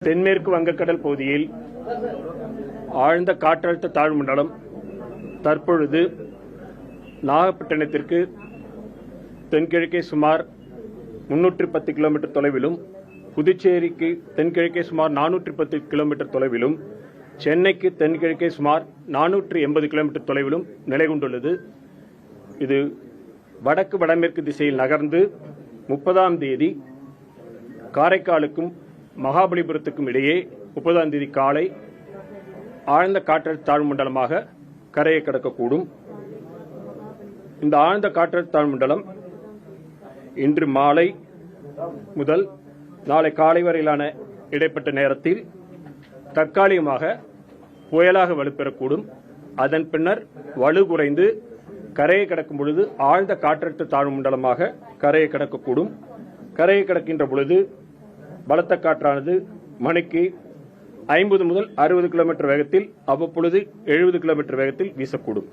தென்மேற்கு வங்கக்கடல் பகுதியில் ஆழ்ந்த காற்றழுத்த தாழ்வு மண்டலம் தற்பொழுது நாகப்பட்டினத்திற்கு தென்கிழக்கே சுமார் 310 கிலோமீட்டர் தொலைவிலும், புதுச்சேரிக்கு தென்கிழக்கே சுமார் 410 கிலோமீட்டர் தொலைவிலும், சென்னைக்கு தென்கிழக்கே சுமார் 480 கிலோமீட்டர் தொலைவிலும் நிலை கொண்டுள்ளது. இது வடக்கு வடமேற்கு திசையில் நகர்ந்து 30ஆம் தேதி காரைக்காலுக்கும் மகாபலிபுரத்துக்கும் இடையே 30ஆம் தேதி காலை ஆழ்ந்த காற்றழுத்த தாழ்வு மண்டலமாக கரையை கடக்கக்கூடும். இந்த ஆழ்ந்த காற்றழுத்த தாழ்வு மண்டலம் இன்று மாலை முதல் நாளை காலை வரையிலான இடைப்பட்ட நேரத்தில் தற்காலிகமாக புயலாக வலுப்பெறக்கூடும். அதன் பின்னர் வலு குறைந்து கரையை கடக்கும் பொழுது ஆழ்ந்த காற்றழுத்த தாழ்வு மண்டலமாக கரையை கடக்கக்கூடும். கரையை கடக்கின்ற பொழுது பலத்த காற்றானது மணிக்கு 50 முதல் 60 கிலோமீட்டர் வேகத்தில், அவ்வப்பொழுது 70 கிலோமீட்டர் வேகத்தில் வீசக்கூடும்.